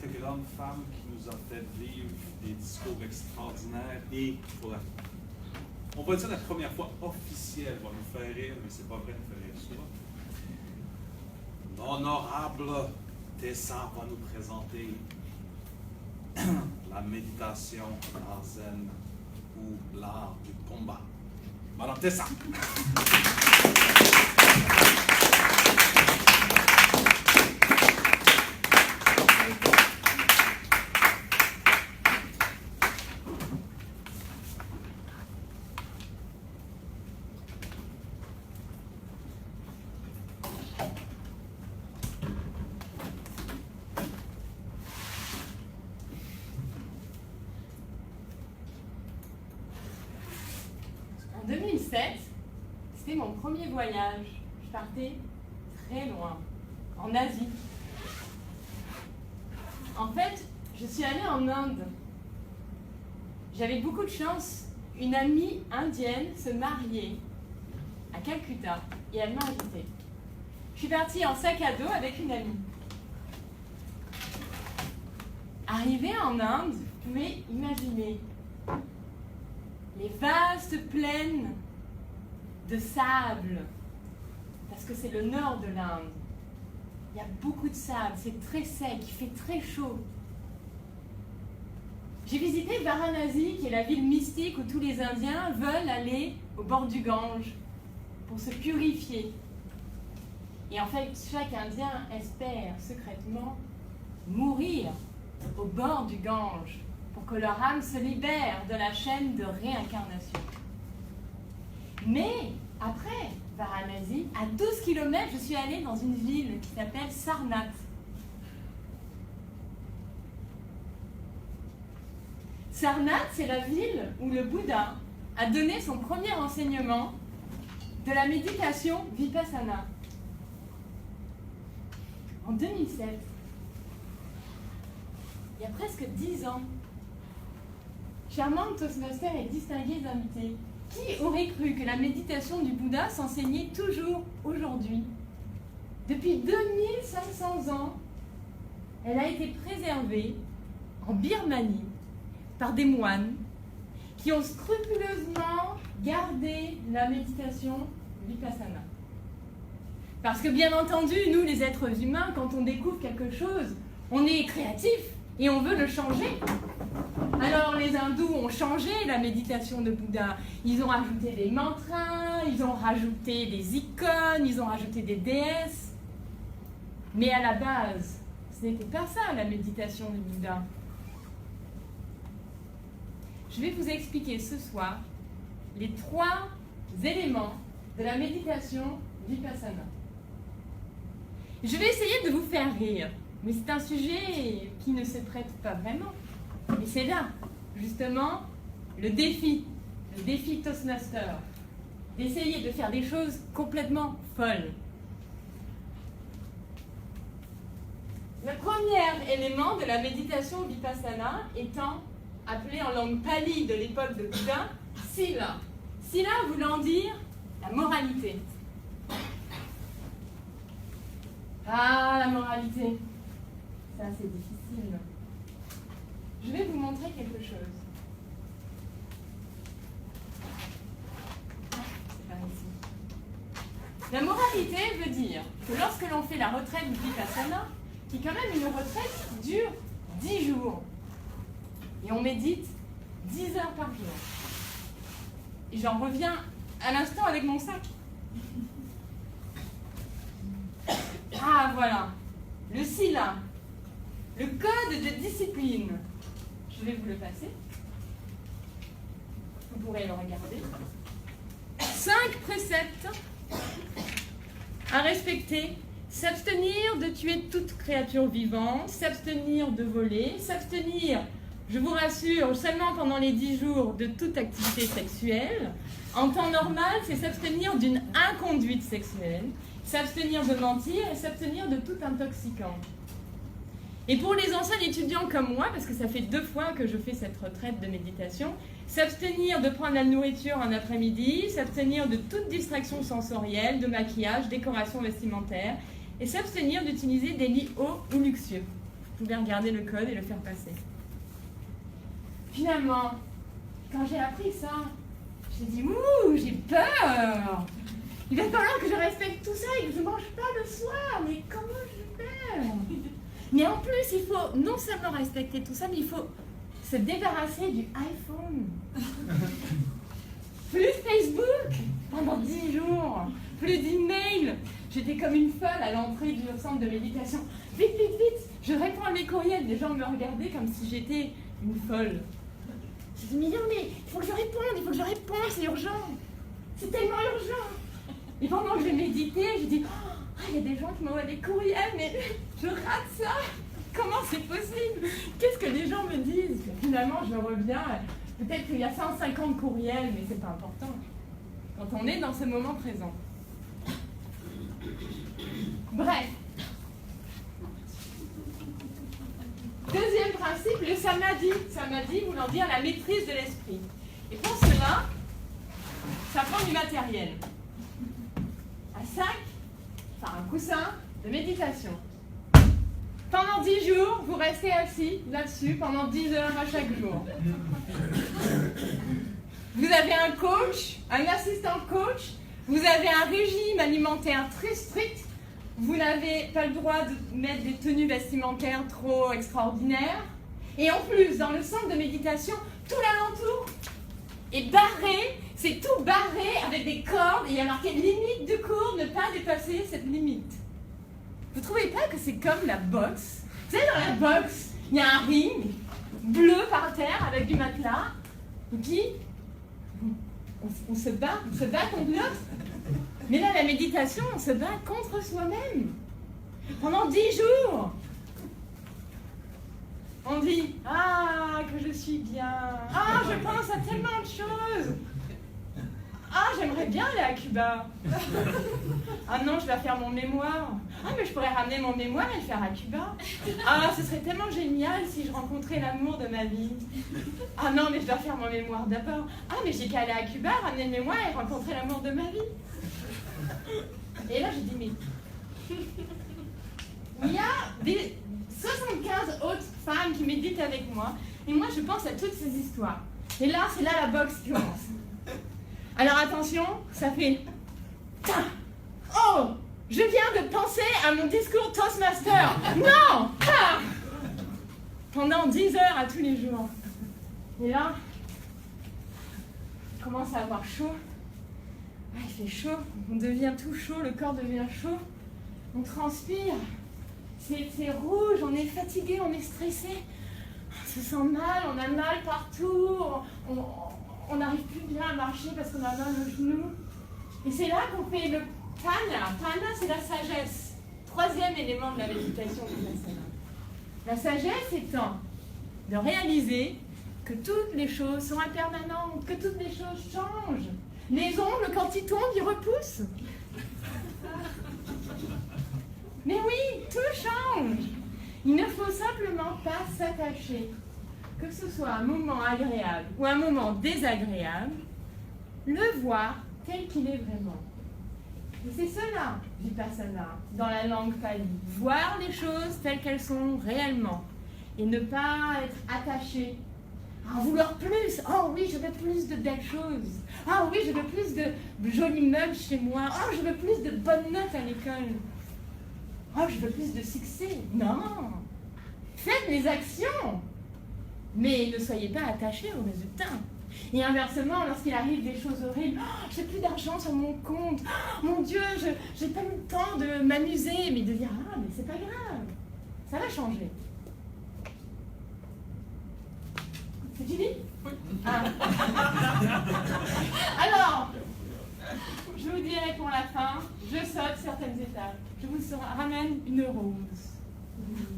cette grande femme qui nous a fait vivre des discours extraordinaires et, on va dire la première fois officielle, va nous faire rire, mais c'est pas vrai, nous faire rire souvent. L'honorable Tessa va nous présenter la méditation en zen ou l'art du combat. Madame Tessa. En 2007, c'était mon premier voyage. Je partais très loin, en Asie. En fait, je suis allée en Inde. J'avais beaucoup de chance. Une amie indienne se mariait à Calcutta et elle m'a invitée. Je suis partie en sac à dos avec une amie. Arrivée en Inde, vous pouvez imaginer les vastes plaines de sable, parce que c'est le nord de l'Inde. Il y a beaucoup de sable, c'est très sec, il fait très chaud. J'ai visité Varanasi, qui est la ville mystique où tous les Indiens veulent aller au bord du Gange pour se purifier. Et en fait, chaque Indien espère secrètement mourir au bord du Gange pour que leur âme se libère de la chaîne de réincarnation. Mais après Varanasi, à 12 km, je suis allée dans une ville qui s'appelle Sarnath. Sarnath, c'est la ville où le Bouddha a donné son premier enseignement de la méditation Vipassana. En 2007, il y a presque 10 ans. Charmante Toastmaster et distingués invités, qui aurait cru que la méditation du Bouddha s'enseignait toujours aujourd'hui? Depuis 2500 ans, elle a été préservée en Birmanie par des moines qui ont scrupuleusement gardé la méditation Vipassana. Parce que bien entendu, nous les êtres humains, quand on découvre quelque chose, on est créatif et on veut le changer. Alors les hindous ont changé la méditation de Bouddha. Ils ont rajouté des mantras, ils ont rajouté des icônes, ils ont rajouté des déesses. Mais à la base, ce n'était pas ça la méditation du Bouddha. Je vais vous expliquer ce soir les 3 éléments de la méditation Vipassana. Je vais essayer de vous faire rire, mais c'est un sujet qui ne se prête pas vraiment. Et c'est là, justement, le défi Toastmaster, d'essayer de faire des choses complètement folles. Le premier élément de la méditation Vipassana étant appelé en langue pali de l'époque de Bouddha, Sila. Sila voulant dire la moralité. Ah, la moralité, ça c'est difficile. Je vais vous montrer quelque chose. C'est par ici. La moralité veut dire que lorsque l'on fait la retraite du Vipassana, qui est quand même une retraite qui dure 10 jours, et on médite 10 heures par jour. Et j'en reviens à l'instant avec mon sac. Ah voilà, le Sila, le code de discipline. Je vais vous le passer. Vous pourrez le regarder. 5 préceptes à respecter. S'abstenir de tuer toute créature vivante, s'abstenir de voler, s'abstenir, je vous rassure, seulement pendant les 10 jours de toute activité sexuelle. En temps normal, c'est s'abstenir d'une inconduite sexuelle, s'abstenir de mentir et s'abstenir de tout intoxicant. Et pour les anciens étudiants comme moi, parce que ça fait 2 fois que je fais cette retraite de méditation, s'abstenir de prendre la nourriture en après-midi, s'abstenir de toute distraction sensorielle, de maquillage, décoration vestimentaire, et s'abstenir d'utiliser des lits hauts ou luxueux. Je pouvais regarder le code et le faire passer. Finalement, quand j'ai appris ça, j'ai dit « Ouh, j'ai peur ! Il va falloir que je respecte tout ça et que je ne mange pas le soir. Mais comment je vais faire ?» Mais en plus, il faut non seulement respecter tout ça, mais il faut se débarrasser du iPhone. Plus Facebook pendant 10 jours. Plus d'emails. J'étais comme une folle à l'entrée du centre de méditation. Vite, vite, vite. Je réponds à mes courriels. Les gens me regardaient comme si j'étais une folle. Je dis, mais il faut que je réponde, c'est urgent. C'est tellement urgent. Et pendant que j'ai médité, je dis, il y a des gens qui m'envoient des courriels, mais je rate ça. Comment c'est possible? Qu'est-ce que les gens me disent? Finalement, je reviens. Peut-être qu'il y a 150 courriels, mais c'est pas important. Quand on est dans ce moment présent. Bref. Deuxième principe, le samadhi. Samadhi voulant dire la maîtrise de l'esprit. Et pour cela, ça prend du matériel. Un sac, enfin un coussin de méditation. Pendant 10 jours, vous restez assis là-dessus pendant 10 heures à chaque jour. Vous avez un coach, un assistant coach, vous avez un régime alimentaire très strict, vous n'avez pas le droit de mettre des tenues vestimentaires trop extraordinaires, et en plus, dans le centre de méditation, tout l'alentour est barré, c'est tout barré avec des cordes, et il y a marqué limite de cours, ne pas dépasser cette limite. Vous trouvez pas que c'est comme la boxe? Vous savez, dans la boxe, il y a un ring bleu par terre avec du matelas, qui on se bat contre l'autre. Mais là, la méditation, on se bat contre soi-même. Pendant 10 jours. On dit, que je suis bien. Je pense à tellement de choses. J'aimerais bien aller à Cuba. Non, je vais faire mon mémoire. Mais je pourrais ramener mon mémoire et le faire à Cuba. Ce serait tellement génial si je rencontrais l'amour de ma vie. Non, mais je dois faire mon mémoire d'abord. Mais j'ai qu'à aller à Cuba, ramener le mémoire et rencontrer l'amour de ma vie. Et là, je dis, mais... Il y a des 75 autres femmes qui méditent avec moi. Et moi, je pense à toutes ces histoires. Et là, c'est là la boxe qui commence. Alors attention, ça fait... Je viens de penser à mon discours Toastmaster. Non. Pendant 10 heures à tous les jours. Et là, je commence à avoir chaud. Il fait chaud, on devient tout chaud, le corps devient chaud. On transpire. C'est rouge, on est fatigué, on est stressé. On se sent mal, on a mal partout. On n'arrive plus bien à marcher parce qu'on a mal aux genoux. Et c'est là qu'on fait le Prana. Prana, c'est la sagesse. Troisième élément de la méditation vipassana. La sagesse étant de réaliser que toutes les choses sont impermanentes, que toutes les choses changent. Les ongles, quand ils tombent, ils repoussent. Mais oui, tout change. Il ne faut simplement pas s'attacher. Que ce soit un moment agréable ou un moment désagréable, le voir tel qu'il est vraiment. Et c'est cela, vipassana, dans la langue pali. Voir les choses telles qu'elles sont réellement. Et ne pas être attaché. En vouloir plus. Oui, je veux plus de belles choses. Oui, je veux plus de jolis meubles chez moi. Je veux plus de bonnes notes à l'école. Je veux plus de succès. Non. Faites les actions. Mais ne soyez pas attachés aux résultats. Et inversement, lorsqu'il arrive des choses horribles, j'ai plus d'argent sur mon compte. Mon Dieu, j'ai pas eu le temps de m'amuser. Mais de dire, mais c'est pas grave. Ça va changer. C'est fini? Oui. Alors, je vous dirai pour la fin, je saute certaines étapes. Je vous ramène une rose.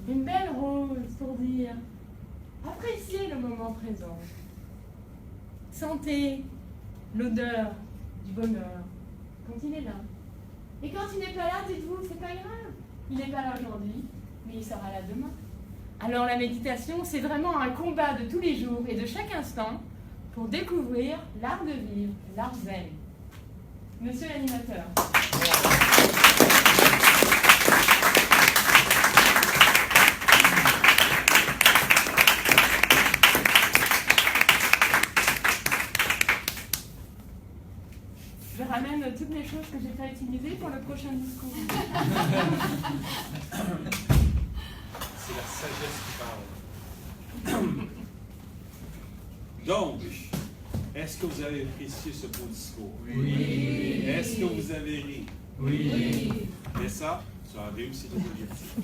Une belle rose pour dire, appréciez le moment présent. Sentez l'odeur du bonheur quand il est là. Et quand il n'est pas là, dites-vous, c'est pas grave. Il n'est pas là aujourd'hui, mais il sera là demain. Alors la méditation, c'est vraiment un combat de tous les jours et de chaque instant pour découvrir l'art de vivre, l'art zen. Monsieur l'animateur. Je ramène toutes les choses que j'ai pas utilisées pour le prochain discours. C'est la sagesse qui parle. Donc, est-ce que vous avez apprécié ce beau discours? Oui. Est-ce que vous avez ri? Oui. Et ça, tu as réussi tes objectifs.